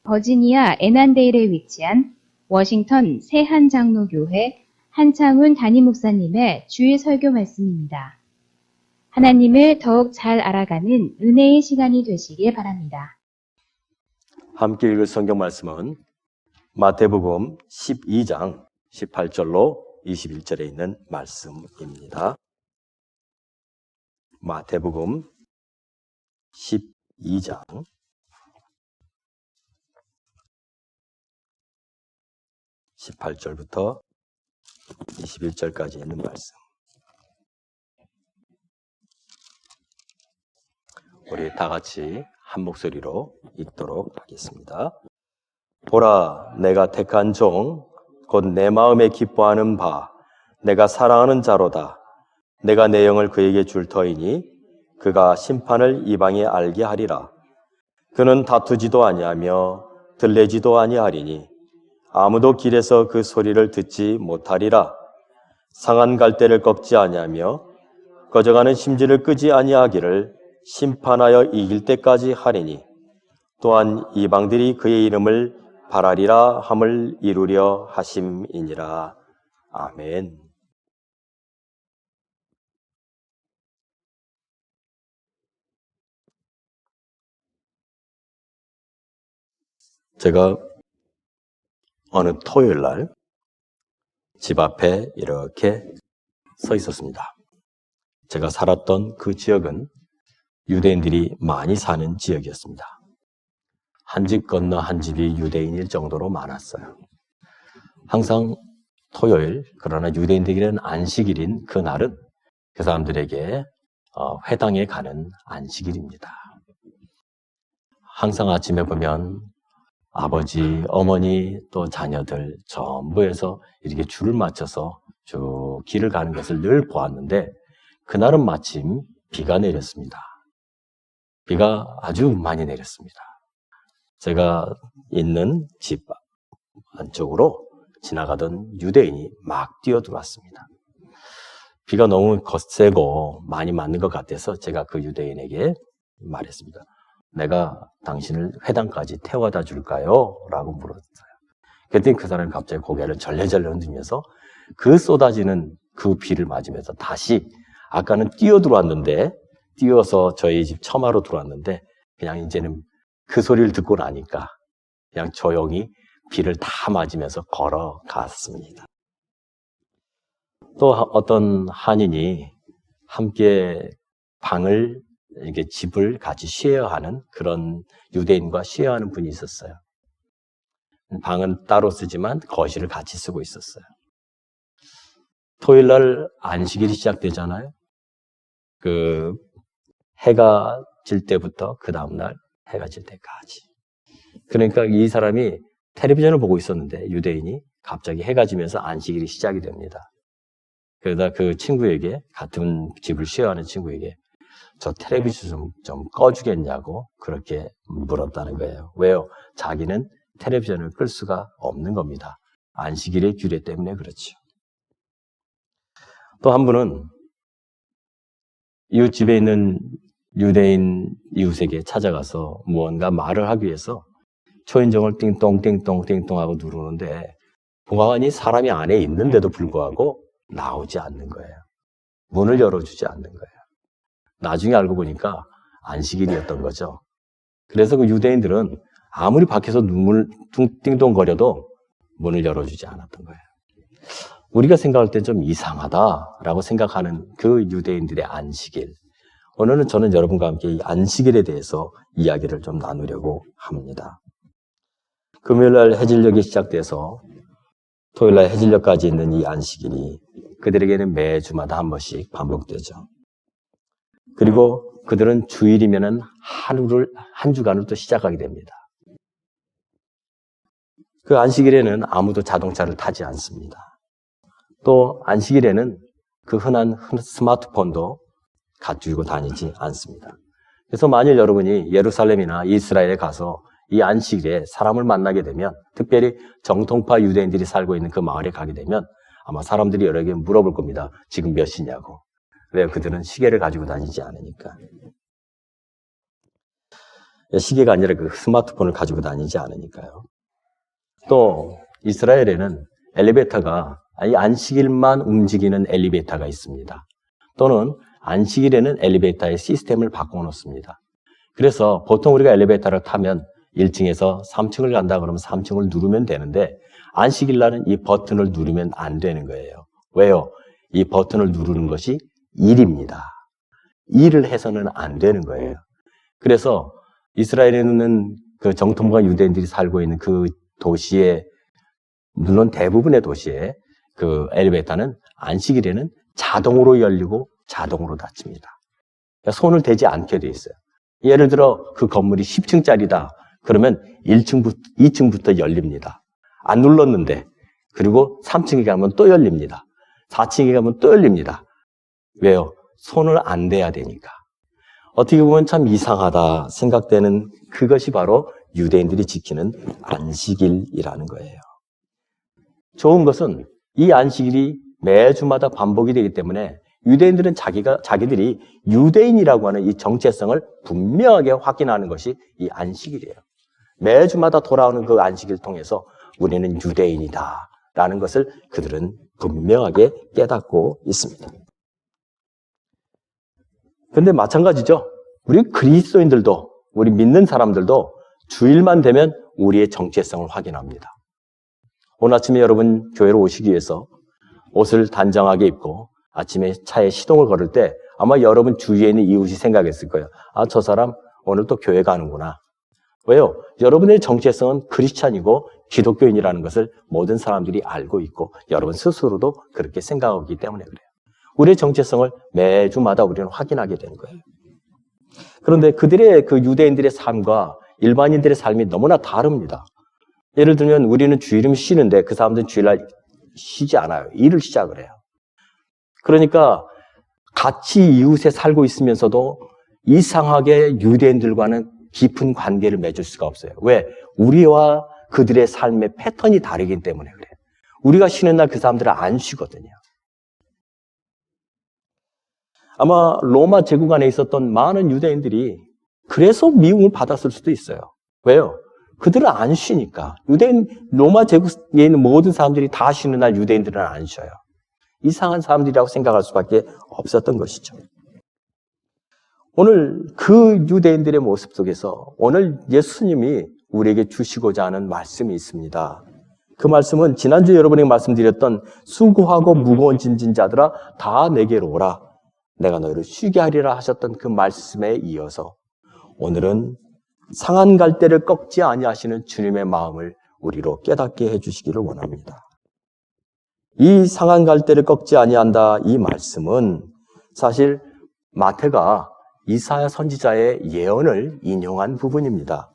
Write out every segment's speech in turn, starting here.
버지니아 애난데일에 위치한 워싱턴 새한장로교회 한창훈 담임 목사님의 주일 설교 말씀입니다. 하나님을 더욱 잘 알아가는 은혜의 시간이 되시길 바랍니다. 함께 읽을 성경 말씀은 마태복음 12장 18절로 21절에 있는 말씀입니다. 마태복음 12장 18절부터 21절까지 있는 말씀. 우리 다 같이 한 목소리로 읽도록 하겠습니다. 보라, 내가 택한 종, 곧 내 마음에 기뻐하는 바, 내가 사랑하는 자로다. 내가 내 영을 그에게 줄 터이니 그가 심판을 이방에 알게 하리라. 그는 다투지도 아니하며 들레지도 아니하리니 아무도 길에서 그 소리를 듣지 못하리라. 상한 갈대를 꺾지 아니하며 꺼져가는 심지를 끄지 아니하기를 심판하여 이길 때까지 하리니 또한 이방들이 그의 이름을 바라리라 함을 이루려 하심이니라. 아멘. 제가 어느 토요일 날 집 앞에 이렇게 서 있었습니다. 제가 살았던 그 지역은 유대인들이 많이 사는 지역이었습니다. 한 집 건너 한 집이 유대인일 정도로 많았어요. 항상 토요일, 그러나 유대인들에게는 안식일인 그 날은 그 사람들에게 회당에 가는 안식일입니다. 항상 아침에 보면 아버지, 어머니, 또 자녀들 전부 해서 이렇게 줄을 맞춰서 쭉 길을 가는 것을 늘 보았는데 그날은 마침 비가 내렸습니다. 비가 아주 많이 내렸습니다. 제가 있는 집 안쪽으로 지나가던 유대인이 막 뛰어들어왔습니다. 비가 너무 거세고 많이 맞는 것 같아서 제가 그 유대인에게 말했습니다. 내가 당신을 회당까지 태워다 줄까요? 라고 물었어요. 그랬더니 그 사람이 갑자기 고개를 절레절레 흔들면서 그 쏟아지는 그 비를 맞으면서 다시 아까는 뛰어들어왔는데 뛰어서 저희 집 처마로 들어왔는데 그냥 이제는 그 소리를 듣고 나니까 그냥 조용히 비를 다 맞으면서 걸어갔습니다. 또 어떤 한인이 함께 방을 이렇게 집을 같이 쉐어하는 그런 유대인과 쉐어하는 분이 있었어요. 방은 따로 쓰지만 거실을 같이 쓰고 있었어요. 토요일 날 안식일이 시작되잖아요. 그 해가 질 때부터 그 다음날 해가 질 때까지. 그러니까 이 사람이 텔레비전을 보고 있었는데 유대인이 갑자기 해가 지면서 안식일이 시작이 됩니다. 그러다 그 친구에게, 같은 집을 쉐어하는 친구에게 저 텔레비전 좀 꺼주겠냐고 그렇게 물었다는 거예요. 왜요? 자기는 텔레비전을 끌 수가 없는 겁니다. 안식일의 규례 때문에 그렇죠. 또 한 분은 이웃 집에 있는 유대인 이웃에게 찾아가서 무언가 말을 하기 위해서 초인종을 띵똥띵똥띵똥 하고 누르는데 보아하니 사람이 안에 있는데도 불구하고 나오지 않는 거예요. 문을 열어주지 않는 거예요. 나중에 알고 보니까 안식일이었던 거죠. 그래서 그 유대인들은 아무리 밖에서 눈물 띵동거려도 문을 열어주지 않았던 거예요. 우리가 생각할 때 좀 이상하다라고 생각하는 그 유대인들의 안식일. 오늘은 저는 여러분과 함께 이 안식일에 대해서 이야기를 좀 나누려고 합니다. 금요일날 해질녘이 시작돼서 토요일날 해질녘까지 있는 이 안식일이 그들에게는 매주마다 한 번씩 반복되죠. 그리고 그들은 주일이면은 한 주간을 또 시작하게 됩니다. 그 안식일에는 아무도 자동차를 타지 않습니다. 또 안식일에는 그 흔한 스마트폰도 가지고 다니지 않습니다. 그래서 만일 여러분이 예루살렘이나 이스라엘에 가서 이 안식일에 사람을 만나게 되면, 특별히 정통파 유대인들이 살고 있는 그 마을에 가게 되면 아마 사람들이 여러에게 물어볼 겁니다. 지금 몇 시냐고. 왜요? 그들은 시계를 가지고 다니지 않으니까. 시계가 아니라 그 스마트폰을 가지고 다니지 않으니까요. 또 이스라엘에는 엘리베이터가 이 안식일만 움직이는 엘리베이터가 있습니다. 또는 안식일에는 엘리베이터의 시스템을 바꿔놓습니다. 그래서 보통 우리가 엘리베이터를 타면 1층에서 3층을 간다 그러면 3층을 누르면 되는데 안식일 날은 이 버튼을 누르면 안 되는 거예요. 왜요? 이 버튼을 누르는 것이 일입니다. 일을 해서는 안 되는 거예요. 그래서 이스라엘에는 그 정통과 유대인들이 살고 있는 그 도시에, 물론 대부분의 도시에 그 엘리베이터는 안식일에는 자동으로 열리고 자동으로 닫힙니다. 그러니까 손을 대지 않게 돼 있어요. 예를 들어 그 건물이 10층짜리다. 그러면 1층부터, 2층부터 열립니다. 안 눌렀는데, 그리고 3층에 가면 또 열립니다. 4층에 가면 또 열립니다. 왜요? 손을 안 대야 되니까. 어떻게 보면 참 이상하다 생각되는 그것이 바로 유대인들이 지키는 안식일이라는 거예요. 좋은 것은 이 안식일이 매주마다 반복이 되기 때문에 유대인들은 자기들이 유대인이라고 하는 이 정체성을 분명하게 확인하는 것이 이 안식일이에요. 매주마다 돌아오는 그 안식일을 통해서 우리는 유대인이다 라는 것을 그들은 분명하게 깨닫고 있습니다. 그런데 마찬가지죠. 우리 그리스도인들도, 우리 믿는 사람들도 주일만 되면 우리의 정체성을 확인합니다. 오늘 아침에 여러분 교회로 오시기 위해서 옷을 단정하게 입고 아침에 차에 시동을 걸을 때 아마 여러분 주위에 있는 이웃이 생각했을 거예요. 아, 저 사람 오늘 또 교회 가는구나. 왜요? 여러분의 정체성은 크리스찬이고 기독교인이라는 것을 모든 사람들이 알고 있고 여러분 스스로도 그렇게 생각하기 때문에 그래요. 우리의 정체성을 매주마다 우리는 확인하게 되는 거예요. 그런데 그들의 그 유대인들의 삶과 일반인들의 삶이 너무나 다릅니다. 예를 들면 우리는 주일이면 쉬는데 그 사람들은 주일날 쉬지 않아요. 일을 시작을 해요. 그러니까 같이 이웃에 살고 있으면서도 이상하게 유대인들과는 깊은 관계를 맺을 수가 없어요. 왜? 우리와 그들의 삶의 패턴이 다르기 때문에 그래요. 우리가 쉬는 날 그 사람들은 안 쉬거든요. 아마 로마 제국 안에 있었던 많은 유대인들이 그래서 미움을 받았을 수도 있어요. 왜요? 그들은 안 쉬니까. 로마 제국에 있는 모든 사람들이 다 쉬는 날 유대인들은 안 쉬어요. 이상한 사람들이라고 생각할 수밖에 없었던 것이죠. 오늘 그 유대인들의 모습 속에서 오늘 예수님이 우리에게 주시고자 하는 말씀이 있습니다. 그 말씀은 지난주에 여러분에게 말씀드렸던 수고하고 무거운 짐진 자들아 다 내게로 오라. 내가 너희를 쉬게 하리라 하셨던 그 말씀에 이어서 오늘은 상한 갈대를 꺾지 아니하시는 주님의 마음을 우리로 깨닫게 해주시기를 원합니다. 이 상한 갈대를 꺾지 아니한다 이 말씀은 사실 마태가 이사야 선지자의 예언을 인용한 부분입니다.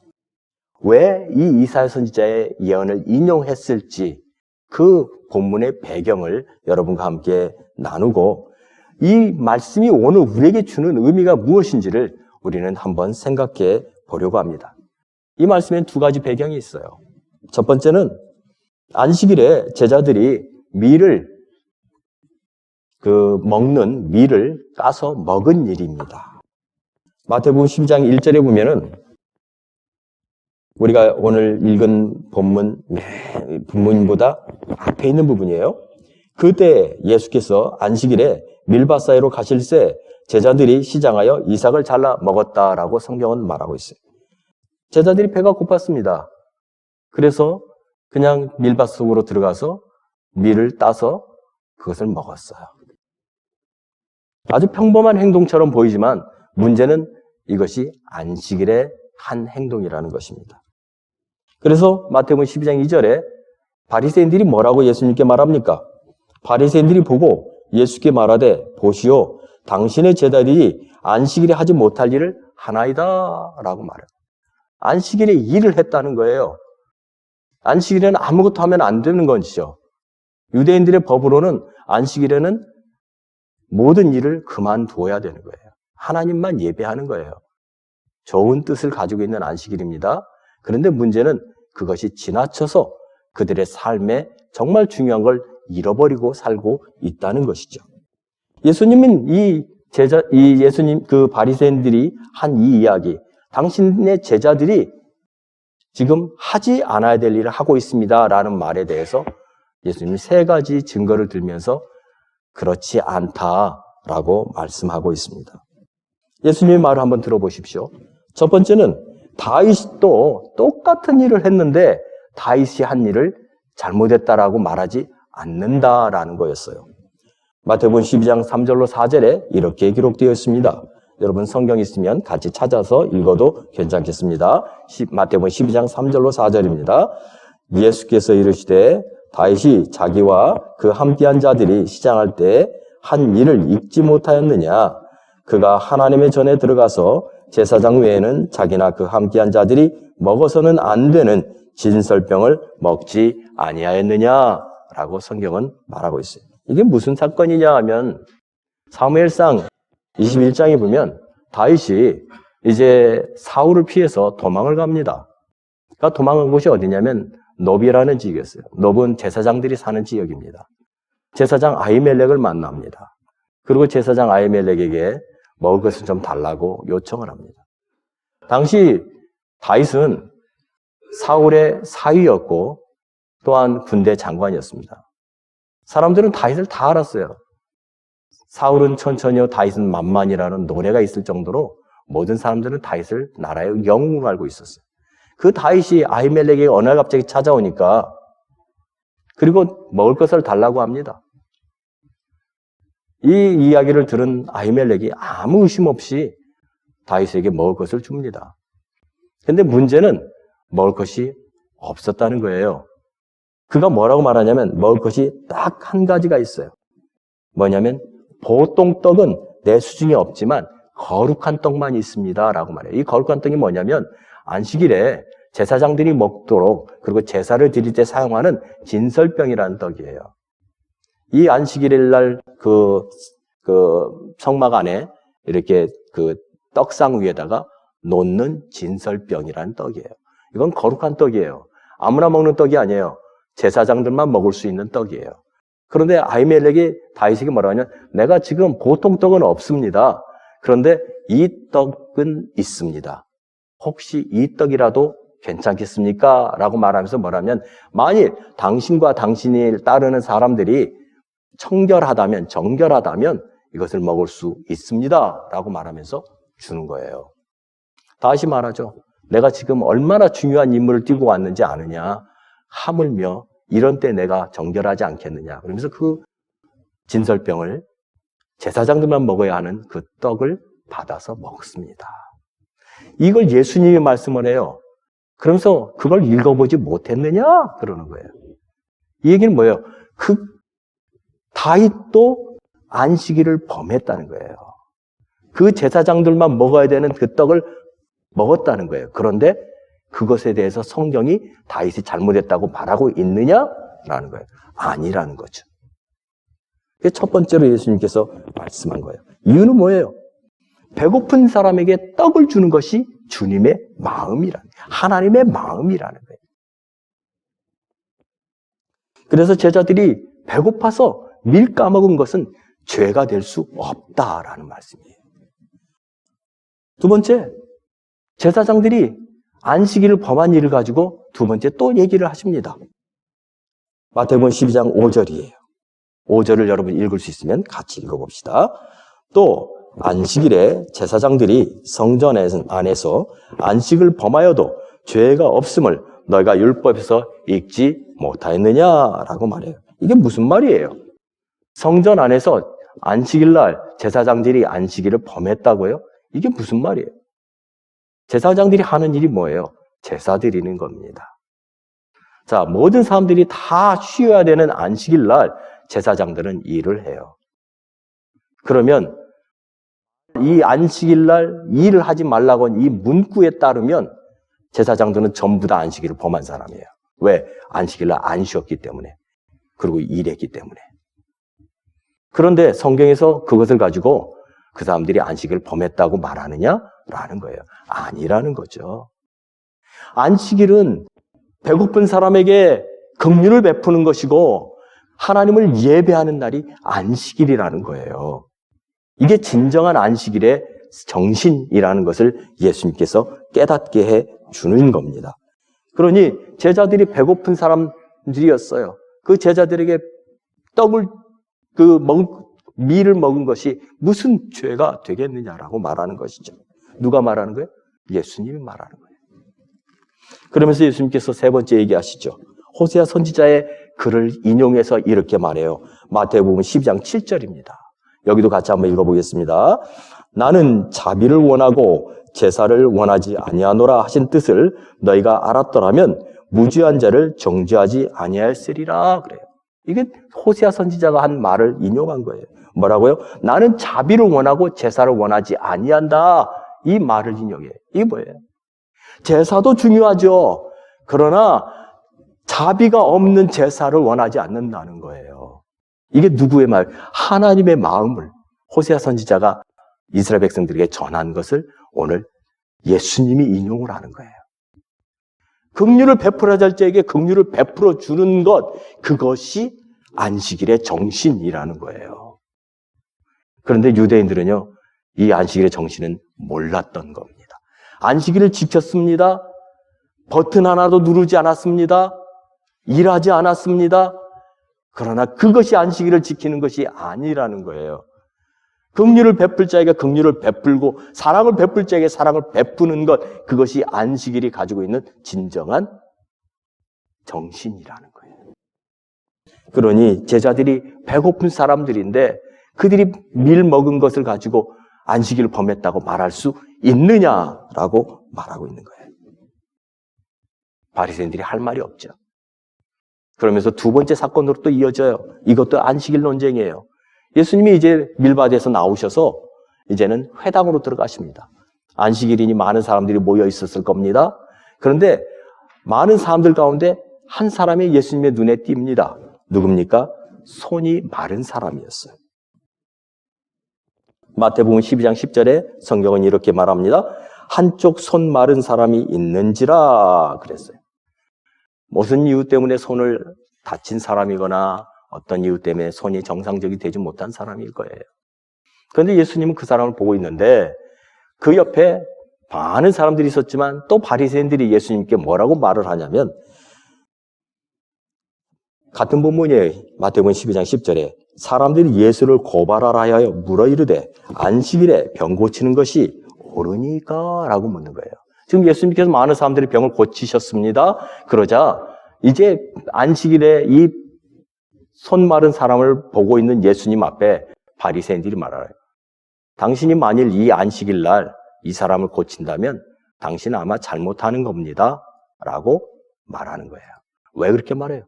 왜 이 이사야 선지자의 예언을 인용했을지 그 본문의 배경을 여러분과 함께 나누고 이 말씀이 오늘 우리에게 주는 의미가 무엇인지를 우리는 한번 생각해 보려고 합니다. 이 말씀엔 두 가지 배경이 있어요. 첫 번째는 안식일에 제자들이 먹는 밀을 까서 먹은 일입니다. 마태복음 12장 1절에 보면은 우리가 오늘 읽은 본문보다 앞에 있는 부분이에요. 그때 예수께서 안식일에 밀밭 사이로 가실새 제자들이 시장하여 이삭을 잘라 먹었다라고 성경은 말하고 있어요. 제자들이 배가 고팠습니다. 그래서 그냥 밀밭 속으로 들어가서 밀을 따서 그것을 먹었어요. 아주 평범한 행동처럼 보이지만 문제는 이것이 안식일의 한 행동이라는 것입니다. 그래서 마태복음 12장 2절에 바리새인들이 뭐라고 예수님께 말합니까? 바리새인들이 보고 예수께 말하되 보시오 당신의 제자들이 안식일에 하지 못할 일을 하나이다 라고 말해요. 안식일에 일을 했다는 거예요. 안식일에는 아무것도 하면 안 되는 것이죠. 유대인들의 법으로는 안식일에는 모든 일을 그만두어야 되는 거예요. 하나님만 예배하는 거예요. 좋은 뜻을 가지고 있는 안식일입니다. 그런데 문제는 그것이 지나쳐서 그들의 삶에 정말 중요한 걸 잃어버리고 살고 있다는 것이죠. 예수님은 예수님 그 바리새인들이 한 이 이야기, 당신의 제자들이 지금 하지 않아야 될 일을 하고 있습니다라는 말에 대해서 예수님이 세 가지 증거를 들면서 그렇지 않다라고 말씀하고 있습니다. 예수님의 말을 한번 들어보십시오. 첫 번째는 다윗도 똑같은 일을 했는데 다윗이 한 일을 잘못했다라고 말하지 않는다라는 거였어요. 마태복음 12장 3절로 4절에 이렇게 기록되어 있습니다. 여러분 성경 있으면 같이 찾아서 읽어도 괜찮겠습니다. 마태복음 12장 3절로 4절입니다. 예수께서 이르시되 다윗이 자기와 그 함께한 자들이 시장할 때 한 일을 잊지 못하였느냐? 그가 하나님의 전에 들어가서 제사장 외에는 자기나 그 함께한 자들이 먹어서는 안 되는 진설병을 먹지 아니하였느냐라고 성경은 말하고 있어요. 이게 무슨 사건이냐 하면 사무엘상 21장에 보면 다윗이 이제 사울을 피해서 도망을 갑니다. 그러니까 도망간 곳이 어디냐면 노비라는 지역이었어요. 노비는 제사장들이 사는 지역입니다. 제사장 아히멜렉을 만납니다. 그리고 제사장 아히멜렉에게 먹을 것을 좀 달라고 요청을 합니다. 당시 다윗은 사울의 사위였고 또한 군대 장관이었습니다. 사람들은 다윗을 다 알았어요. 사울은 천천히요, 다윗은 만만이라는 노래가 있을 정도로 모든 사람들은 다윗을 나라의 영웅으로 알고 있었어요. 그 다윗이 아히멜렉에게 어느 날 갑자기 찾아오니까 그리고 먹을 것을 달라고 합니다. 이 이야기를 들은 아히멜렉이 아무 의심 없이 다윗에게 먹을 것을 줍니다. 근데 문제는 먹을 것이 없었다는 거예요. 그가 뭐라고 말하냐면 먹을 것이 딱 한 가지가 있어요. 뭐냐면 보통 떡은 내 수중에 없지만 거룩한 떡만 있습니다 라고 말해요. 이 거룩한 떡이 뭐냐면 안식일에 제사장들이 먹도록 그리고 제사를 드릴 때 사용하는 진설병이라는 떡이에요. 이 안식일일 날 그 성막 안에 이렇게 그 떡상 위에다가 놓는 진설병이라는 떡이에요. 이건 거룩한 떡이에요. 아무나 먹는 떡이 아니에요. 제사장들만 먹을 수 있는 떡이에요. 그런데 아히멜렉이 다윗에게 뭐라고 하냐면 내가 지금 보통 떡은 없습니다. 그런데 이 떡은 있습니다. 혹시 이 떡이라도 괜찮겠습니까? 라고 말하면서 뭐라면 만일 당신과 당신이 따르는 사람들이 정결하다면 이것을 먹을 수 있습니다. 라고 말하면서 주는 거예요. 다시 말하죠. 내가 지금 얼마나 중요한 임무를 띄고 왔는지 아느냐. 하물며 이런 때 내가 정결하지 않겠느냐. 그러면서 그 진설병을 제사장들만 먹어야 하는 그 떡을 받아서 먹습니다. 이걸 예수님이 말씀을 해요. 그러면서 그걸 읽어보지 못했느냐? 그러는 거예요. 이 얘기는 뭐예요? 다윗도 안식일을 범했다는 거예요. 그 제사장들만 먹어야 되는 그 떡을 먹었다는 거예요. 그런데 그것에 대해서 성경이 다윗이 잘못했다고 말하고 있느냐라는 거예요. 아니라는 거죠. 그게 첫 번째로 예수님께서 말씀한 거예요. 이유는 뭐예요? 배고픈 사람에게 떡을 주는 것이 주님의 마음이라는 거예요. 하나님의 마음이라는 거예요. 그래서 제자들이 배고파서 밀 까먹은 것은 죄가 될 수 없다라는 말씀이에요. 두 번째, 제사장들이 안식일을 범한 일을 가지고 두 번째 또 얘기를 하십니다. 마태복음 12장 5절이에요. 5절을 여러분 읽을 수 있으면 같이 읽어봅시다. 또 안식일에 제사장들이 성전 안에서 안식을 범하여도 죄가 없음을 너희가 율법에서 읽지 못하였느냐라고 말해요. 이게 무슨 말이에요? 성전 안에서 안식일날 제사장들이 안식일을 범했다고요? 이게 무슨 말이에요? 제사장들이 하는 일이 뭐예요? 제사 드리는 겁니다. 자, 모든 사람들이 다 쉬어야 되는 안식일날 제사장들은 일을 해요. 그러면 이 안식일날 일을 하지 말라고 한 이 문구에 따르면 제사장들은 전부 다 안식일을 범한 사람이에요. 왜? 안식일날 안 쉬었기 때문에. 그리고 일했기 때문에. 그런데 성경에서 그것을 가지고 그 사람들이 안식일을 범했다고 말하느냐? 라는 거예요. 아니라는 거죠. 안식일은 배고픈 사람에게 긍휼을 베푸는 것이고 하나님을 예배하는 날이 안식일이라는 거예요. 이게 진정한 안식일의 정신이라는 것을 예수님께서 깨닫게 해 주는 겁니다. 그러니 제자들이 배고픈 사람들이었어요. 그 제자들에게 밀을 먹은 것이 무슨 죄가 되겠느냐라고 말하는 것이죠. 누가 말하는 거예요? 예수님이 말하는 거예요. 그러면서 예수님께서 세 번째 얘기하시죠. 호세아 선지자의 글을 인용해서 이렇게 말해요. 마태복음 12장 7절입니다. 여기도 같이 한번 읽어보겠습니다. 나는 자비를 원하고 제사를 원하지 아니하노라 하신 뜻을 너희가 알았더라면 무죄한 자를 정죄하지 아니하였으리라 그래요. 이게 호세아 선지자가 한 말을 인용한 거예요. 뭐라고요? 나는 자비를 원하고 제사를 원하지 아니한다. 이 말을 인용해요. 이게 뭐예요? 제사도 중요하죠. 그러나 자비가 없는 제사를 원하지 않는다는 거예요. 이게 누구의 말? 하나님의 마음을 호세아 선지자가 이스라엘 백성들에게 전한 것을 오늘 예수님이 인용을 하는 거예요. 긍휼을 베풀어야 할 자에게 긍휼을 베풀어 주는 것, 그것이 안식일의 정신이라는 거예요. 그런데 유대인들은요, 이 안식일의 정신은 몰랐던 겁니다. 안식일을 지켰습니다. 버튼 하나도 누르지 않았습니다. 일하지 않았습니다. 그러나 그것이 안식일을 지키는 것이 아니라는 거예요. 긍휼을 베풀 자에게 긍휼을 베풀고 사랑을 베풀 자에게 사랑을 베푸는 것, 그것이 안식일이 가지고 있는 진정한 정신이라는 거예요. 그러니 제자들이 배고픈 사람들인데 그들이 밀 먹은 것을 가지고 안식일을 범했다고 말할 수 있느냐라고 말하고 있는 거예요. 바리새인들이 할 말이 없죠. 그러면서 두 번째 사건으로 또 이어져요. 이것도 안식일 논쟁이에요. 예수님이 이제 밀밭에서 나오셔서 이제는 회당으로 들어가십니다. 안식일이니 많은 사람들이 모여 있었을 겁니다. 그런데 많은 사람들 가운데 한 사람이 예수님의 눈에 띕니다. 누굽니까? 손이 마른 사람이었어요. 마태복음 12장 10절에 성경은 이렇게 말합니다. 한쪽 손 마른 사람이 있는지라 그랬어요. 무슨 이유 때문에 손을 다친 사람이거나 어떤 이유 때문에 손이 정상적이 되지 못한 사람일 거예요. 그런데 예수님은 그 사람을 보고 있는데 그 옆에 많은 사람들이 있었지만 또 바리새인들이 예수님께 뭐라고 말을 하냐면 같은 본문이에요. 마태복음 12장 10절에 사람들이 예수를 고발하라 하여 물어 이르되 안식일에 병 고치는 것이 옳으니까? 라고 묻는 거예요. 지금 예수님께서 많은 사람들이 병을 고치셨습니다. 그러자 이제 안식일에 이 손 마른 사람을 보고 있는 예수님 앞에 바리새인들이 말하래요. 당신이 만일 이 안식일 날 이 사람을 고친다면 당신은 아마 잘못하는 겁니다. 라고 말하는 거예요. 왜 그렇게 말해요?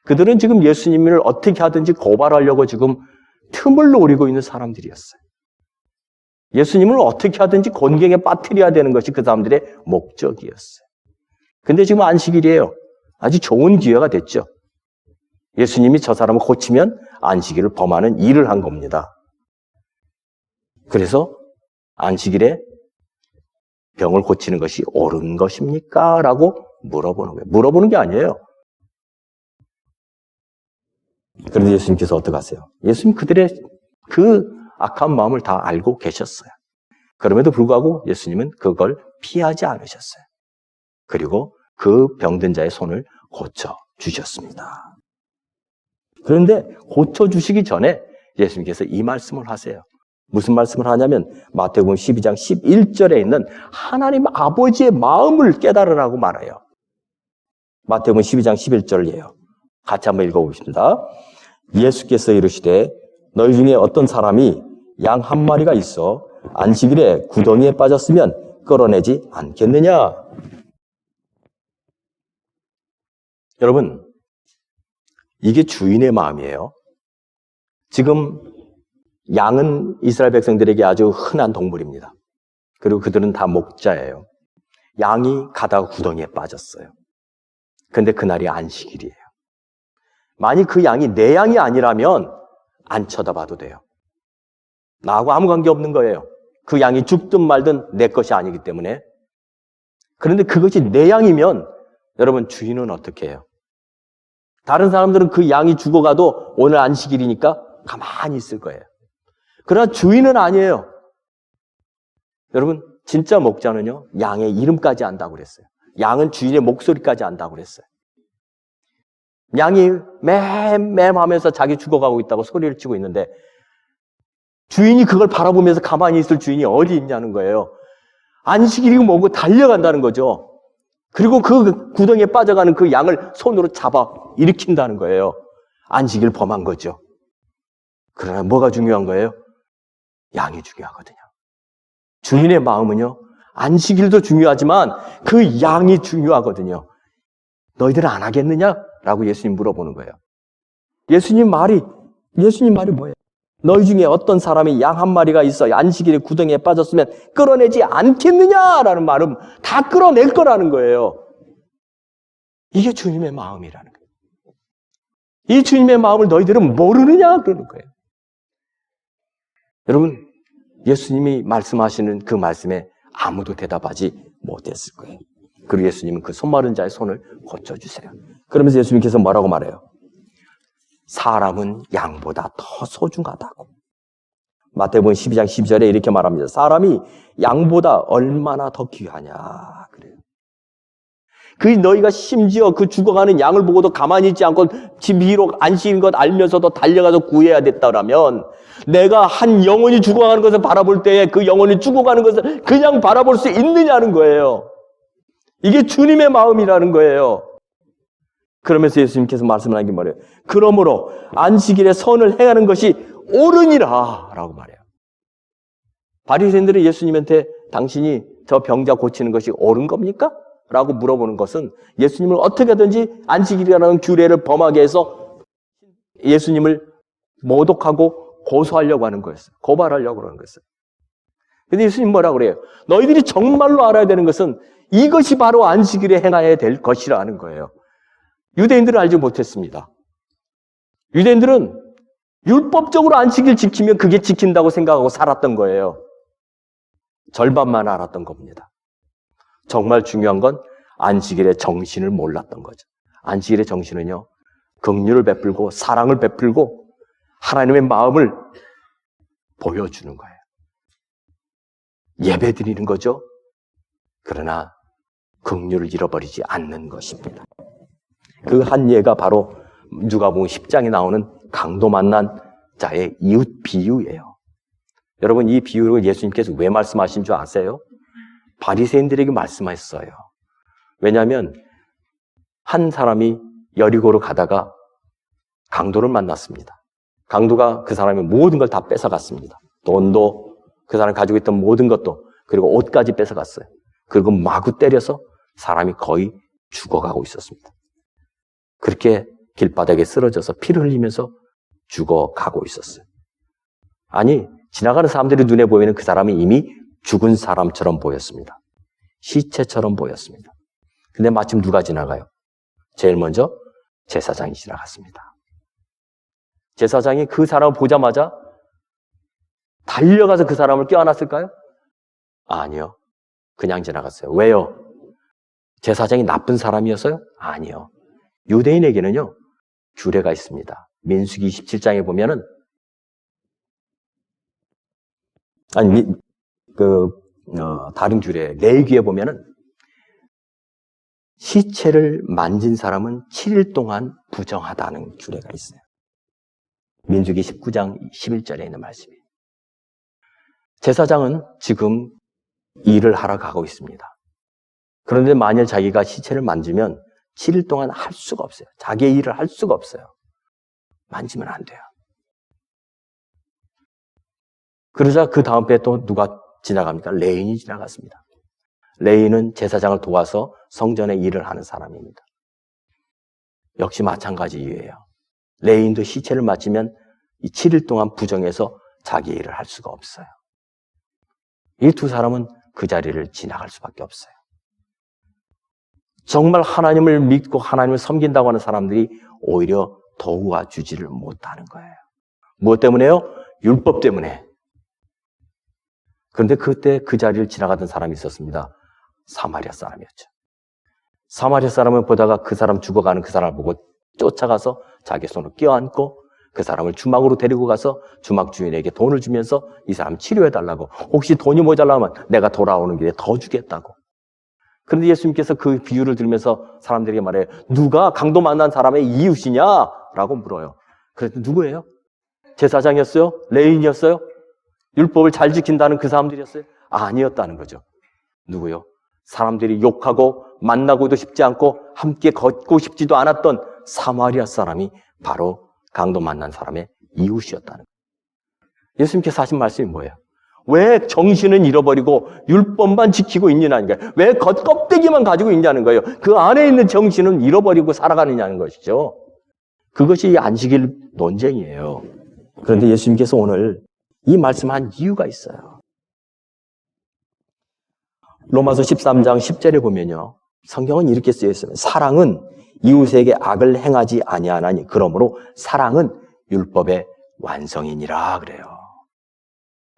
그들은 지금 예수님을 어떻게 하든지 고발하려고 지금 틈을 노리고 있는 사람들이었어요. 예수님을 어떻게 하든지 곤경에 빠뜨려야 되는 것이 그 사람들의 목적이었어요. 근데 지금 안식일이에요. 아주 좋은 기회가 됐죠. 예수님이 저 사람을 고치면 안식일을 범하는 일을 한 겁니다. 그래서 안식일에 병을 고치는 것이 옳은 것입니까? 라고 물어보는 거예요. 물어보는 게 아니에요. 그런데 예수님께서 어떻게 하세요? 예수님 그들의 그 악한 마음을 다 알고 계셨어요. 그럼에도 불구하고 예수님은 그걸 피하지 않으셨어요. 그리고 그 병든 자의 손을 고쳐주셨습니다. 그런데 고쳐주시기 전에 예수님께서 이 말씀을 하세요. 무슨 말씀을 하냐면 마태복음 12장 11절에 있는 하나님 아버지의 마음을 깨달으라고 말해요. 마태복음 12장 11절이에요. 같이 한번 읽어보겠습니다. 예수께서 이르시되 너희 중에 어떤 사람이 양 한 마리가 있어 안식일에 구덩이에 빠졌으면 끌어내지 않겠느냐? 여러분, 이게 주인의 마음이에요. 지금 양은 이스라엘 백성들에게 아주 흔한 동물입니다. 그리고 그들은 다 목자예요. 양이 가다가 구덩이에 빠졌어요. 근데 그날이 안식일이에요. 만약 그 양이 내 양이 아니라면 안 쳐다봐도 돼요. 나하고 아무 관계 없는 거예요. 그 양이 죽든 말든 내 것이 아니기 때문에. 그런데 그것이 내 양이면 여러분 주인은 어떻게 해요? 다른 사람들은 그 양이 죽어가도 오늘 안식일이니까 가만히 있을 거예요. 그러나 주인은 아니에요. 여러분, 진짜 목자는요, 양의 이름까지 안다고 그랬어요. 양은 주인의 목소리까지 안다고 그랬어요. 양이 맴 하면서 자기 죽어가고 있다고 소리를 치고 있는데 주인이 그걸 바라보면서 가만히 있을 주인이 어디 있냐는 거예요. 안식일이고 뭐고 달려간다는 거죠. 그리고 그 구덩이에 빠져가는 그 양을 손으로 잡아 일으킨다는 거예요. 안식일 범한 거죠. 그러나 뭐가 중요한 거예요? 양이 중요하거든요. 주인의 마음은요, 안식일도 중요하지만 그 양이 중요하거든요. 너희들은 안 하겠느냐? 라고 예수님 물어보는 거예요. 예수님 말이 뭐예요? 너희 중에 어떤 사람이 양 한 마리가 있어 안식일에 구덩이에 빠졌으면 끌어내지 않겠느냐라는 말은 다 끌어낼 거라는 거예요. 이게 주님의 마음이라는 거예요. 이 주님의 마음을 너희들은 모르느냐? 그러는 거예요. 여러분, 예수님이 말씀하시는 그 말씀에 아무도 대답하지 못했을 거예요. 그리고 예수님은 그 손마른 자의 손을 고쳐주세요. 그러면서 예수님께서 뭐라고 말해요? 사람은 양보다 더 소중하다고. 마태복음 12장 12절에 이렇게 말합니다. 사람이 양보다 얼마나 더 귀하냐 그래요. 그 너희가 심지어 그 죽어가는 양을 보고도 가만히 있지 않고 집 위로 안식인 것 알면서도 달려가서 구해야 됐다라면 내가 한 영혼이 죽어가는 것을 바라볼 때에 그 영혼이 죽어가는 것을 그냥 바라볼 수 있느냐는 거예요. 이게 주님의 마음이라는 거예요. 그러면서 예수님께서 말씀하는 게 뭐예요? 그러므로 안식일에 선을 행하는 것이 옳으니라 라고 말해요. 바리새인들은 예수님한테 당신이 저 병자 고치는 것이 옳은 겁니까? 라고 물어보는 것은 예수님을 어떻게든지 안식일이라는 규례를 범하게 해서 예수님을 모독하고 고소하려고 하는 거였어요. 고발하려고 하는 거였어요. 근데 예수님 뭐라고 그래요? 너희들이 정말로 알아야 되는 것은 이것이 바로 안식일에 행해야 될 것이라는 거예요. 유대인들은 알지 못했습니다. 유대인들은 율법적으로 안식일 지키면 그게 지킨다고 생각하고 살았던 거예요. 절반만 알았던 겁니다. 정말 중요한 건 안식일의 정신을 몰랐던 거죠. 안식일의 정신은요, 긍휼을 베풀고 사랑을 베풀고 하나님의 마음을 보여주는 거예요. 예배 드리는 거죠. 그러나 긍휼을 잃어버리지 않는 것입니다. 그 한 예가 바로 누가복음 10장에 나오는 강도 만난 자의 이웃 비유예요. 여러분, 이 비유를 예수님께서 왜 말씀하신 줄 아세요? 바리새인들에게 말씀하셨어요. 왜냐하면 한 사람이 여리고로 가다가 강도를 만났습니다. 강도가 그 사람의 모든 걸 다 뺏어갔습니다. 돈도, 그 사람이 가지고 있던 모든 것도, 그리고 옷까지 뺏어갔어요. 그리고 마구 때려서 사람이 거의 죽어가고 있었습니다. 그렇게 길바닥에 쓰러져서 피를 흘리면서 죽어가고 있었어요. 아니, 지나가는 사람들이 눈에 보이는 그 사람이 이미 죽은 사람처럼 보였습니다. 시체처럼 보였습니다. 근데 마침 누가 지나가요? 제일 먼저 제사장이 지나갔습니다. 제사장이 그 사람을 보자마자 달려가서 그 사람을 껴안았을까요? 아니요. 그냥 지나갔어요. 왜요? 제사장이 나쁜 사람이었어요? 아니요. 유대인에게는요, 규례가 있습니다. 민수기 27장에 보면은, 다른 규례, 레위기에 보면은, 시체를 만진 사람은 7일 동안 부정하다는 규례가 있어요. 민수기 19장 11절에 있는 말씀이에요. 제사장은 지금 일을 하러 가고 있습니다. 그런데 만일 자기가 시체를 만지면 7일 동안 할 수가 없어요. 자기의 일을 할 수가 없어요. 만지면 안 돼요. 그러자 그 다음 배에 또 누가 지나갑니까? 레인이 지나갔습니다. 레인은 제사장을 도와서 성전의 일을 하는 사람입니다. 역시 마찬가지 이유예요. 레인도 시체를 만지면 이 7일 동안 부정해서 자기 일을 할 수가 없어요. 이 두 사람은 그 자리를 지나갈 수밖에 없어요. 정말 하나님을 믿고 하나님을 섬긴다고 하는 사람들이 오히려 도와주지를 못하는 거예요. 무엇 때문에요? 율법 때문에. 그런데 그때 그 자리를 지나가던 사람이 있었습니다. 사마리아 사람이었죠. 사마리아 사람을 보다가 그 사람 죽어가는 그 사람을 보고 쫓아가서 자기 손을 껴안고 그 사람을 주막으로 데리고 가서 주막 주인에게 돈을 주면서 이 사람 치료해달라고, 혹시 돈이 모자라면 내가 돌아오는 길에 더 주겠다고. 그런데 예수님께서 그 비유를 들으면서 사람들에게 말해요. 누가 강도 만난 사람의 이웃이냐? 라고 물어요. 그랬더니 누구예요? 제사장이었어요? 레위인이었어요? 율법을 잘 지킨다는 그 사람들이었어요? 아니었다는 거죠. 누구요? 사람들이 욕하고 만나고도 싶지 않고 함께 걷고 싶지도 않았던 사마리아 사람이 바로 강도 만난 사람의 이웃이었다는 거예요. 예수님께서 하신 말씀이 뭐예요? 왜 정신은 잃어버리고 율법만 지키고 있느냐는 거예요. 왜 겉껍데기만 가지고 있냐는 거예요. 그 안에 있는 정신은 잃어버리고 살아가느냐는 것이죠. 그것이 안식일 논쟁이에요. 그런데 예수님께서 오늘 이 말씀한 이유가 있어요. 로마서 13장 10절에 보면요. 성경은 이렇게 쓰여 있습니다. 사랑은 이웃에게 악을 행하지 아니하나니 그러므로 사랑은 율법의 완성이니라 그래요.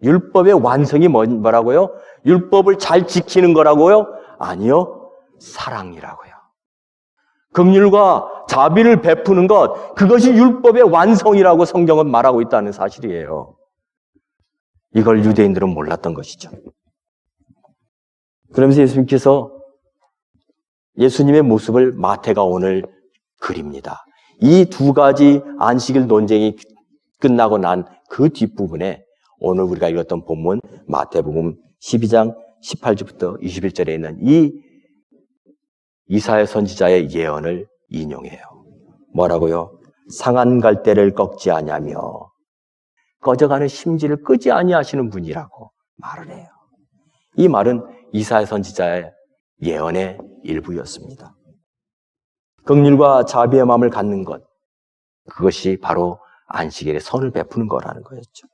율법의 완성이 뭐라고요? 율법을 잘 지키는 거라고요? 아니요. 사랑이라고요. 긍휼과 자비를 베푸는 것, 그것이 율법의 완성이라고 성경은 말하고 있다는 사실이에요. 이걸 유대인들은 몰랐던 것이죠. 그러면서 예수님의 모습을 마태가 오늘 그립니다. 이 두 가지 안식일 논쟁이 끝나고 난 그 뒷부분에 오늘 우리가 읽었던 본문 마태복음 12장 18절부터 21절에 있는 이 이사야 선지자의 예언을 인용해요. 뭐라고요? 상한 갈대를 꺾지 아니하며 꺼져가는 심지를 끄지 아니하시는 분이라고 말을 해요. 이 말은 이사야 선지자의 예언의 일부였습니다. 긍휼과 자비의 마음을 갖는 것, 그것이 바로 안식일에 선을 베푸는 거라는 거였죠.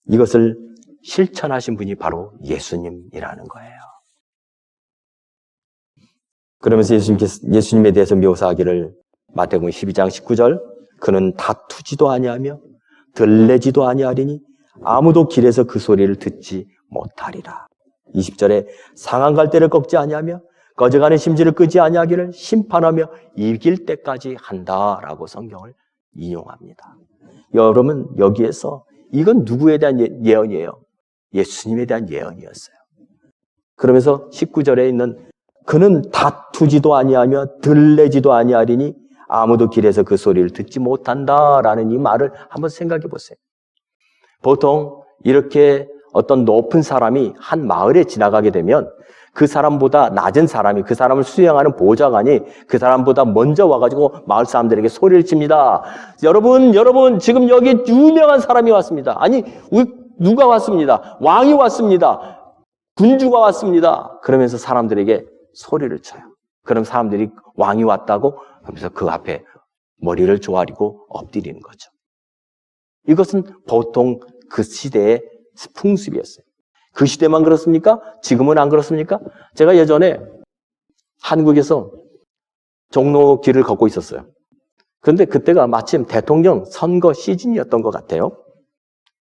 이것을 실천하신 분이 바로 예수님이라는 거예요. 그러면서 예수님에 대해서 묘사하기를 마태복음 12장 19절, 그는 다투지도 아니하며 들레지도 아니하리니 아무도 길에서 그 소리를 듣지 못하리라. 20절에 상한 갈대를 꺾지 아니하며 꺼져가는 심지를 끄지 아니하기를 심판하며 이길 때까지 한다라고 성경을 인용합니다. 여러분, 여기에서 이건 누구에 대한 예언이에요? 예수님에 대한 예언이었어요. 그러면서 19절에 있는 그는 다투지도 아니하며 들레지도 아니하리니 아무도 길에서 그 소리를 듣지 못한다라는 이 말을 한번 생각해 보세요. 보통 이렇게 어떤 높은 사람이 한 마을에 지나가게 되면 그 사람보다 낮은 사람이, 그 사람을 수행하는 보좌관이 그 사람보다 먼저 와가지고 마을 사람들에게 소리를 칩니다. 여러분, 지금 여기 유명한 사람이 왔습니다. 아니, 누가 왔습니다. 왕이 왔습니다. 군주가 왔습니다. 그러면서 사람들에게 소리를 쳐요. 그럼 사람들이 왕이 왔다고 하면서 그 앞에 머리를 조아리고 엎드리는 거죠. 이것은 보통 그 시대의 풍습이었어요. 그 시대만 그렇습니까? 지금은 안 그렇습니까? 제가 예전에 한국에서 종로 길을 걷고 있었어요. 그런데 그때가 마침 대통령 선거 시즌이었던 것 같아요.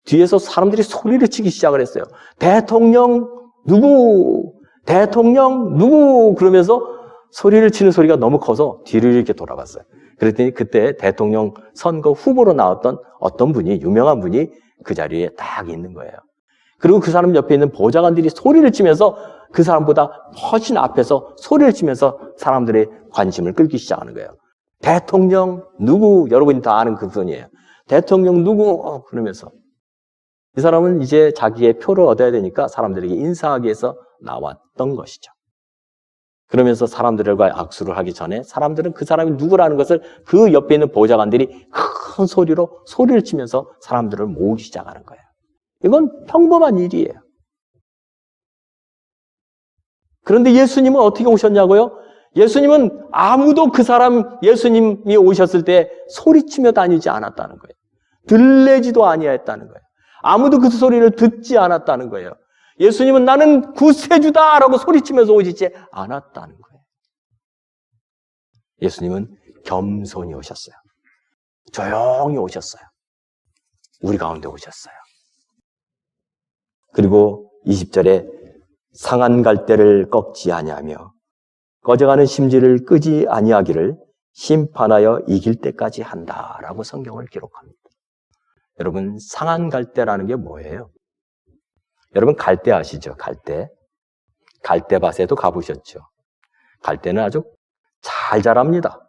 뒤에서 사람들이 소리를 치기 시작을 했어요. 대통령 누구? 그러면서 소리를 치는 소리가 너무 커서 뒤를 이렇게 돌아봤어요. 그랬더니 그때 대통령 선거 후보로 나왔던 어떤 분이, 유명한 분이 그 자리에 딱 있는 거예요. 그리고 그 사람 옆에 있는 보좌관들이 소리를 치면서 그 사람보다 훨씬 앞에서 소리를 치면서 사람들의 관심을 끌기 시작하는 거예요. 대통령 누구? 여러분이 다 아는 그 분이에요. 대통령 누구? 그러면서 이 사람은 이제 자기의 표를 얻어야 되니까 사람들에게 인사하기 위해서 나왔던 것이죠. 그러면서 사람들과 악수를 하기 전에 사람들은 그 사람이 누구라는 것을 그 옆에 있는 보좌관들이 큰 소리로 소리를 치면서 사람들을 모으기 시작하는 거예요. 이건 평범한 일이에요. 그런데 예수님은 어떻게 오셨냐고요? 예수님은 아무도 그 사람, 예수님이 오셨을 때 소리치며 다니지 않았다는 거예요. 들레지도 아니했다는 거예요. 아무도 그 소리를 듣지 않았다는 거예요. 예수님은 나는 구세주다 라고 소리치면서 오시지 않았다는 거예요. 예수님은 겸손히 오셨어요. 조용히 오셨어요. 우리 가운데 오셨어요. 그리고 20절에 상한 갈대를 꺾지 아니하며 꺼져가는 심지를 끄지 아니하기를 심판하여 이길 때까지 한다라고 성경을 기록합니다. 여러분, 상한 갈대라는 게 뭐예요? 여러분, 갈대 아시죠? 갈대. 갈대밭에도 가보셨죠? 갈대는 아주 잘 자랍니다.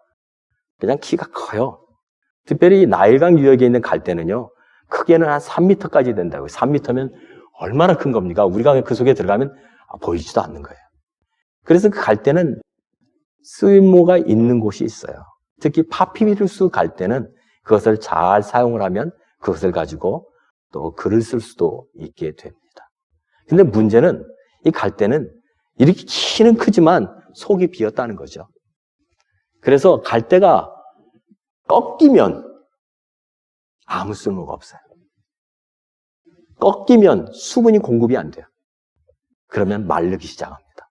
그냥 키가 커요. 특별히 나일강 유역에 있는 갈대는요, 크게는 한 3m까지 된다고요. 3m면 얼마나 큰 겁니까? 우리가 그 속에 들어가면 보이지도 않는 거예요. 그래서 그 갈대는 쓸모가 있는 곳이 있어요. 특히 파피루스 갈대는 그것을 잘 사용을 하면 그것을 가지고 또 글을 쓸 수도 있게 됩니다. 근데 문제는 이 갈대는 이렇게 키는 크지만 속이 비었다는 거죠. 그래서 갈대가 꺾이면 아무 쓸모가 없어요. 꺾이면 수분이 공급이 안 돼요. 그러면 마르기 시작합니다.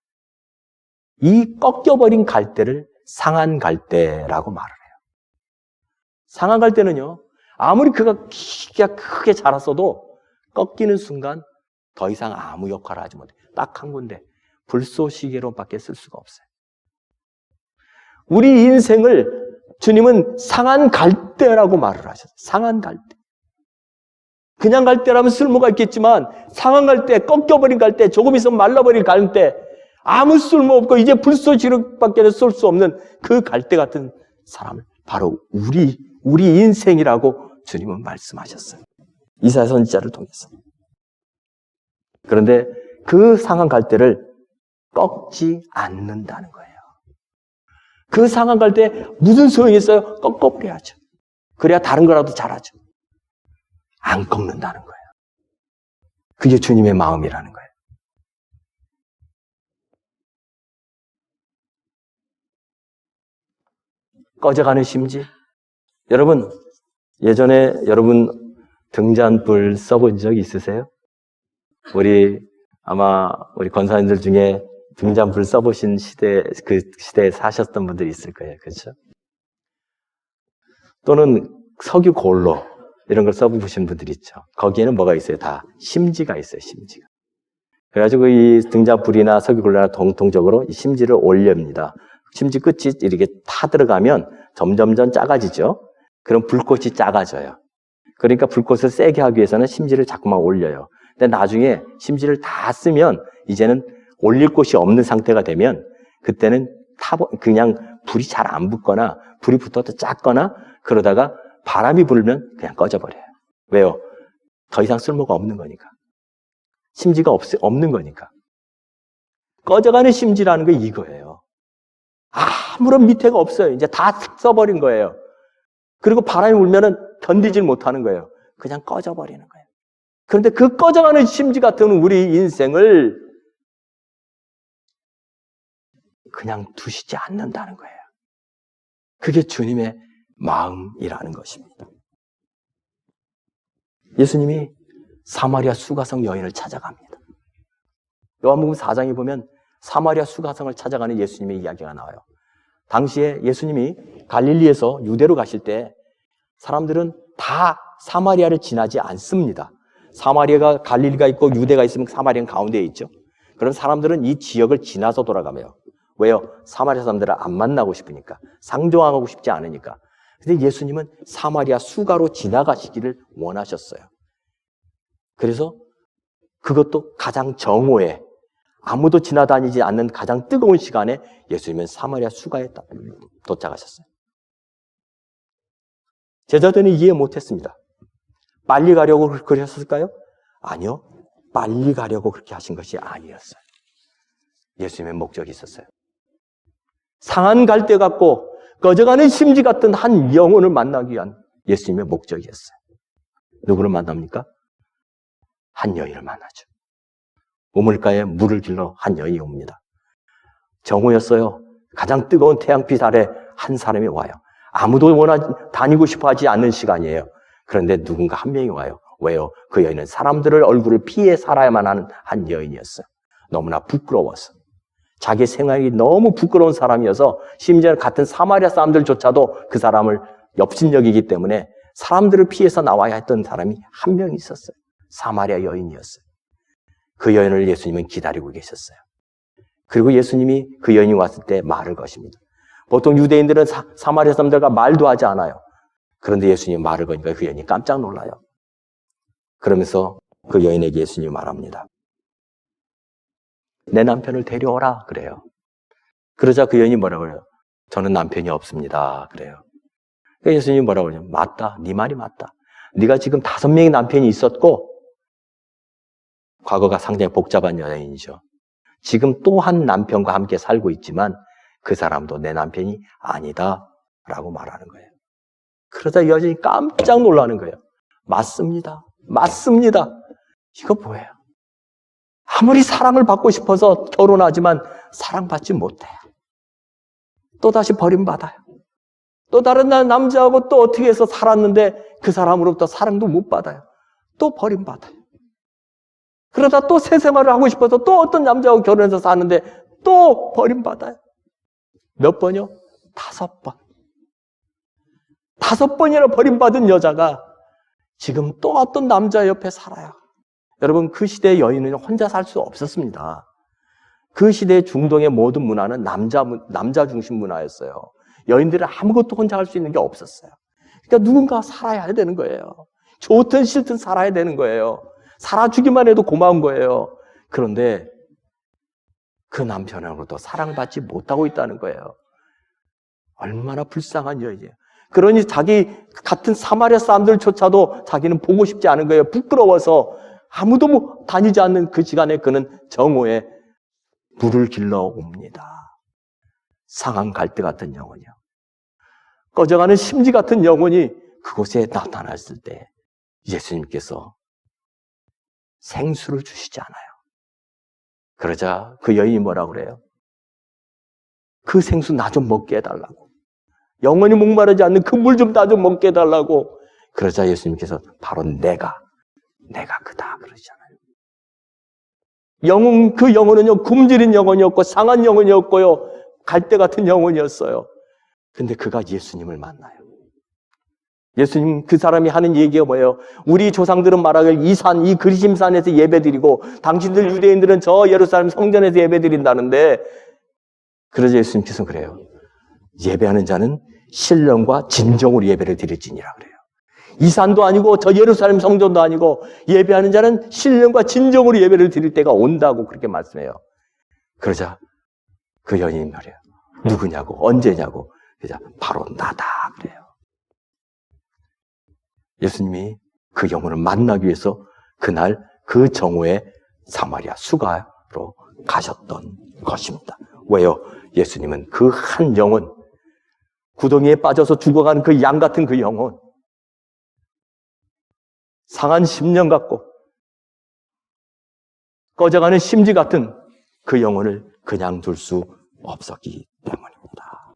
이 꺾여버린 갈대를 상한 갈대라고 말을 해요. 상한 갈대는요, 아무리 그가 키가 크게 자랐어도 꺾이는 순간 더 이상 아무 역할을 하지 못해요. 딱 한 군데, 불쏘시개로밖에 쓸 수가 없어요. 우리 인생을 주님은 상한 갈대라고 말을 하셨어요. 상한 갈대. 그냥 갈대라면 쓸모가 있겠지만 상한 갈대, 꺾여버린 갈대, 조금 있으면 말라버린 갈대, 아무 쓸모없고 이제 불쏘시개로밖에 쓸 수 없는 그 갈대 같은 사람을 바로 우리 인생이라고 주님은 말씀하셨어요. 이사야 선지자를 통해서. 그런데 그 상한 갈대를 꺾지 않는다는 거예요. 그 상한 갈대 무슨 소용이 있어요? 꺾어버려야죠. 그래야 다른 거라도 잘하죠. 안 꺾는다는 거예요. 그게 주님의 마음이라는 거예요. 꺼져가는 심지. 여러분, 예전에 여러분 등잔불 써본 적 있으세요? 아마 우리 권사님들 중에 등잔불 써보신 그 시대에 사셨던 분들이 있을 거예요. 그렇죠? 또는 석유 골로 이런 걸 써보신 분들이 있죠. 거기에는 뭐가 있어요? 다 심지가 있어요. 심지가. 그래가지고 이 등잔불이나 석유 골로나 공통적으로 이 심지를 올립니다. 심지 끝이 이렇게 타 들어가면 점점점 작아지죠. 그럼 불꽃이 작아져요. 그러니까 불꽃을 세게 하기 위해서는 심지를 자꾸만 올려요. 근데 나중에 심지를 다 쓰면 이제는 올릴 곳이 없는 상태가 되면 그때는 그냥 불이 잘 안 붙거나 불이 붙어도 작거나 그러다가 바람이 불면 그냥 꺼져버려요. 왜요? 더 이상 쓸모가 없는 거니까. 심지가 없는 거니까. 꺼져가는 심지라는 게 이거예요. 아무런 밑에가 없어요. 이제 다 써버린 거예요. 그리고 바람이 불면은 견디질 못하는 거예요. 그냥 꺼져버리는 거예요. 그런데 그 꺼져가는 심지 같은 우리 인생을 그냥 두시지 않는다는 거예요. 그게 주님의 마음이라는 것입니다. 예수님이 사마리아 수가성 여인을 찾아갑니다. 요한복음 4장에 보면 사마리아 수가성을 찾아가는 예수님의 이야기가 나와요. 당시에 예수님이 갈릴리에서 유대로 가실 때 사람들은 다 사마리아를 지나지 않습니다. 사마리아가 갈릴리가 있고 유대가 있으면 사마리아는 가운데에 있죠. 그럼 사람들은 이 지역을 지나서 돌아가며 왜요? 사마리아 사람들을 안 만나고 싶으니까. 상종하고 싶지 않으니까. 근데 예수님은 사마리아 수가로 지나가시기를 원하셨어요. 그래서 그것도 가장 정오에 아무도 지나다니지 않는 가장 뜨거운 시간에 예수님은 사마리아 수가에 도착하셨어요. 제자들은 이해 못했습니다. 빨리 가려고 그렇게 하셨을까요? 아니요. 빨리 가려고 그렇게 하신 것이 아니었어요. 예수님의 목적이 있었어요. 상한 갈대 같고 꺼져가는 심지 같은 한 영혼을 만나기 위한 예수님의 목적이었어요. 누구를 만납니까? 한 여인을 만나죠. 우물가에 물을 길러 한 여인이 옵니다. 정오였어요. 가장 뜨거운 태양빛 아래 한 사람이 와요. 아무도 다니고 싶어 하지 않는 시간이에요. 그런데 누군가 한 명이 와요. 왜요? 그 여인은 사람들을 얼굴을 피해 살아야만 하는 한 여인이었어요. 너무나 부끄러워서. 자기 생활이 너무 부끄러운 사람이어서 심지어 같은 사마리아 사람들조차도 그 사람을 업신여기기 때문에 사람들을 피해서 나와야 했던 사람이 한 명 있었어요. 사마리아 여인이었어요. 그 여인을 예수님은 기다리고 계셨어요. 그리고 예수님이 그 여인이 왔을 때 말을 거십니다. 보통 유대인들은 사마리아 사람들과 말도 하지 않아요. 그런데 예수님이 말을 거니까 그 여인이 깜짝 놀라요. 그러면서 그 여인에게 예수님이 말합니다. 내 남편을 데려오라 그래요. 그러자 그 여인이 뭐라고 그래요? 저는 남편이 없습니다. 그래요. 그러니까 예수님이 뭐라고 그러냐? 맞다. 네 말이 맞다. 네가 지금 5명의 남편이 있었고 과거가 상당히 복잡한 여인이죠. 지금 또 한 남편과 함께 살고 있지만 그 사람도 내 남편이 아니다 라고 말하는 거예요. 그러자 여전히 깜짝 놀라는 거예요. 맞습니다. 맞습니다. 이거 뭐예요? 아무리 사랑을 받고 싶어서 결혼하지만 사랑받지 못해요. 또다시 버림받아요. 또 다른 남자하고 또 어떻게 해서 살았는데 그 사람으로부터 사랑도 못 받아요. 또 버림받아요. 그러다 또 새 생활을 하고 싶어서 또 어떤 남자하고 결혼해서 사는데 또 버림받아요. 몇 번이요? 5번. 5번이나 버림받은 여자가 지금 또 어떤 남자 옆에 살아요. 여러분, 그 시대의 여인은 혼자 살 수 없었습니다. 그 시대의 중동의 모든 문화는 남자 중심 문화였어요. 여인들은 아무것도 혼자 할 수 있는 게 없었어요. 그러니까 누군가 살아야 되는 거예요. 좋든 싫든 살아야 되는 거예요. 살아주기만 해도 고마운 거예요. 그런데 그 남편으로부터 사랑받지 못하고 있다는 거예요. 얼마나 불쌍한 여인이에요. 그러니 자기 같은 사마리아 사람들조차도 자기는 보고 싶지 않은 거예요. 부끄러워서 아무도 다니지 않는 그 시간에 그는 정오에 불을 길러 옵니다. 상한 갈대 같은 영혼이요. 꺼져가는 심지 같은 영혼이 그곳에 나타났을 때 예수님께서 생수를 주시지 않아요. 그러자 그 여인이 뭐라고 그래요? 그 생수 나 좀 먹게 해달라고. 영원히 목마르지 않는 그 물 좀 나 좀 먹게 해달라고. 그러자 예수님께서 바로 내가 그다 그러시잖아요. 그 영혼은요, 굶주린 영혼이었고 상한 영혼이었고요, 갈대 같은 영혼이었어요. 근데 그가 예수님을 만나요. 예수님, 그 사람이 하는 얘기가 뭐예요? 우리 조상들은 말하길 이 그리심산에서 예배드리고 당신들 유대인들은 저 예루살렘 성전에서 예배드린다는데, 그러자 예수님께서 그래요. 예배하는 자는 신령과 진정으로 예배를 드릴지니라 그래요. 이 산도 아니고 저 예루살렘 성전도 아니고 예배하는 자는 신령과 진정으로 예배를 드릴 때가 온다고 그렇게 말씀해요. 그러자 그 여인이 말해요. 누구냐고, 언제냐고. 그러자 바로 나다 그래요. 예수님이 그 영혼을 만나기 위해서 그날 그 정오에 사마리아 수가로 가셨던 것입니다. 왜요? 예수님은 그 한 영혼, 구덩이에 빠져서 죽어가는 그 양 같은 그 영혼, 상한 심령 같고 꺼져가는 심지 같은 그 영혼을 그냥 둘 수 없었기 때문입니다.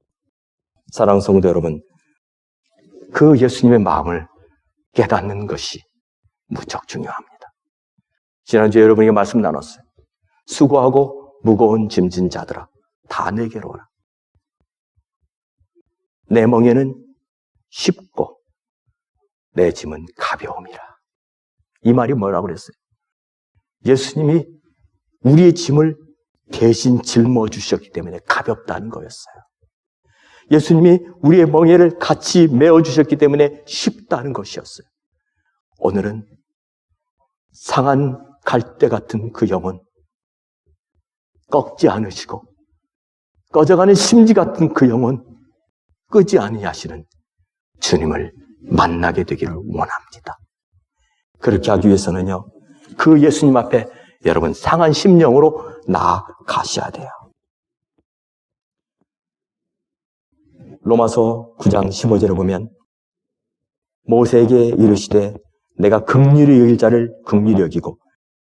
사랑하는 성도 여러분, 그 예수님의 마음을 깨닫는 것이 무척 중요합니다. 지난주에 여러분에게 말씀 나눴어요. 수고하고 무거운 짐진 자들아, 다 내게로 오라. 내 멍에는 쉽고 내 짐은 가벼움이라. 이 말이 뭐라고 그랬어요? 예수님이 우리의 짐을 대신 짊어 주셨기 때문에 가볍다는 거였어요. 예수님이 우리의 멍에를 같이 메어 주셨기 때문에 쉽다는 것이었어요. 오늘은 상한 갈대 같은 그 영혼, 꺾지 않으시고 꺼져가는 심지 같은 그 영혼, 끄지 아니하시는 주님을 만나게 되기를 원합니다. 그렇게 하기 위해서는요, 그 예수님 앞에 여러분 상한 심령으로 나아가셔야 돼요. 로마서 9장 15절에 보면 모세에게 이르시되 내가 긍휼히 여길 자를 긍휼히 여기고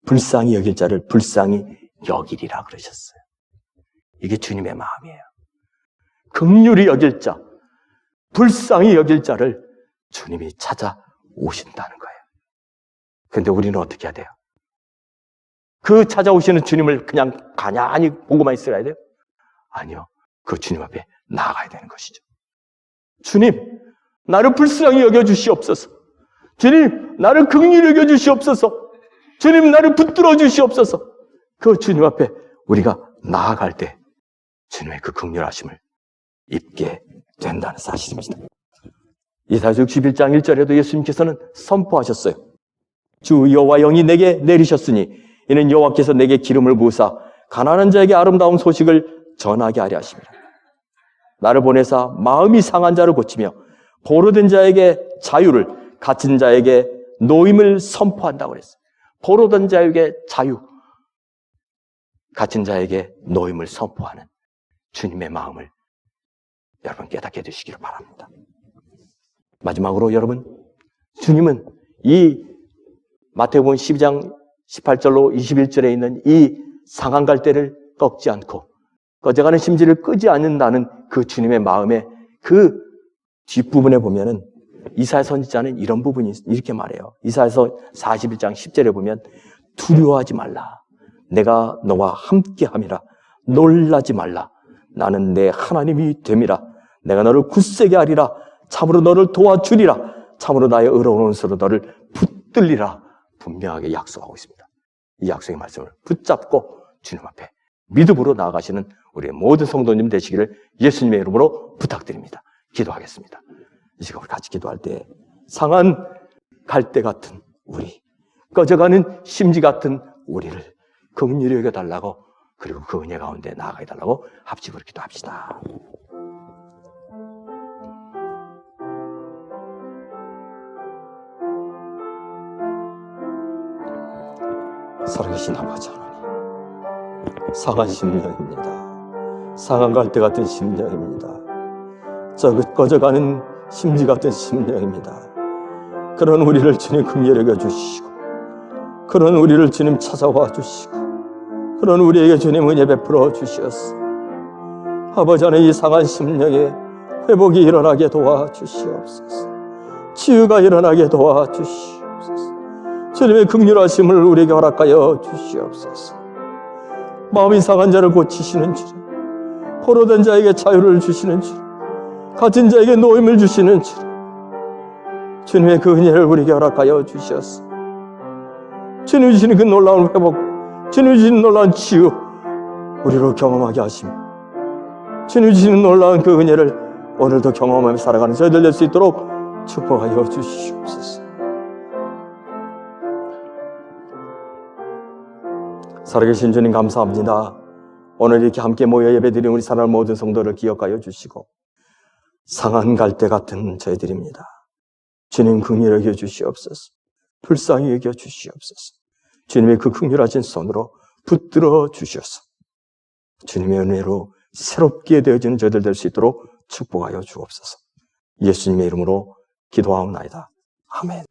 불쌍히 여길 자를 불쌍히 여기리라 그러셨어요. 이게 주님의 마음이에요. 긍휼히 여길 자, 불쌍히 여길 자를 주님이 찾아오신다는 거예요. 그런데 우리는 어떻게 해야 돼요? 그 찾아오시는 주님을 그냥 가만히 보고만 있어야 돼요? 아니요. 그 주님 앞에 나아가야 되는 것이죠. 주님, 나를 불쌍히 여겨주시옵소서. 주님, 나를 긍휼히 여겨주시옵소서. 주님, 나를 붙들어 주시옵소서. 그 주님 앞에 우리가 나아갈 때 주님의 그 긍휼하심을 입게 된다는 사실입니다. 이사야 61장 1절에도 예수님께서는 선포하셨어요. 주 여호와 영이 내게 내리셨으니 이는 여호와께서 내게 기름을 부으사 가난한 자에게 아름다운 소식을 전하게 하려 하십니다. 나를 보내사 마음이 상한 자를 고치며 포로된 자에게 자유를, 갇힌 자에게 노임을 선포한다고 그랬어요. 포로된 자에게 자유, 갇힌 자에게 노임을 선포하는 주님의 마음을 여러분 깨닫게 되시기를 바랍니다. 마지막으로 여러분, 주님은 이 마태복음 12장 18절로 21절에 있는 이 상한 갈대를 꺾지 않고 꺼져가는 심지를 끄지 않는다는 그 주님의 마음의 그 뒷부분에 보면은 이사야 선지자는 이런 부분이 이렇게 말해요. 이사야서 41장 10절에 보면 두려워하지 말라. 내가 너와 함께함이라. 놀라지 말라. 나는 내 하나님이 됨이라. 내가 너를 굳세게 하리라. 참으로 너를 도와주리라. 참으로 나의 의로운 손으로 너를 붙들리라. 분명하게 약속하고 있습니다. 이 약속의 말씀을 붙잡고 주님 앞에 믿음으로 나아가시는 우리의 모든 성도님 되시기를 예수님의 이름으로 부탁드립니다. 기도하겠습니다. 이 시간 우리 같이 기도할 때 상한 갈대 같은 우리, 꺼져가는 심지 같은 우리를 긍휼히 여겨달라고, 그리고 그 은혜 가운데 나아가 달라고 합심으로 기도합시다. 살아계신 아버지 하나님, 상한 심령입니다. 상한 갈대 같은 심령입니다. 꺼져가는 심지 같은 심령입니다. 그런 우리를 주님 긍휼히 여겨주시고, 그런 우리를 주님 찾아와 주시고, 그런 우리에게 주님 은혜 베풀어 주시옵소서. 아버지 하나님, 이 상한 심령에 회복이 일어나게 도와주시옵소서. 치유가 일어나게 도와주시옵소서. 주님의 긍휼하심을 우리에게 허락하여 주시옵소서. 마음이 상한 자를 고치시는 주님, 포로된 자에게 자유를 주시는 주님, 갇힌 자에게 노임을 주시는 주님, 주님의 그 은혜를 우리에게 허락하여 주시옵소서. 주님 주시는 그 놀라운 회복, 주님 주시는 놀라운 치유 우리로 경험하게 하시며, 주님 주시는 놀라운 그 은혜를 오늘도 경험하며 살아가는 저희들 될 수 있도록 축복하여 주시옵소서. 살아계신 주님 감사합니다. 오늘 이렇게 함께 모여 예배드린 우리 사랑하는 모든 성도를 기억하여 주시고, 상한 갈대 같은 저희들입니다. 주님 긍휼히 여겨 주시옵소서. 불쌍히 여겨 주시옵소서. 주님의 그 긍휼하신 손으로 붙들어 주셔서 주님의 은혜로 새롭게 되어지는 저희들 될 수 있도록 축복하여 주옵소서. 예수님의 이름으로 기도하옵나이다. 아멘.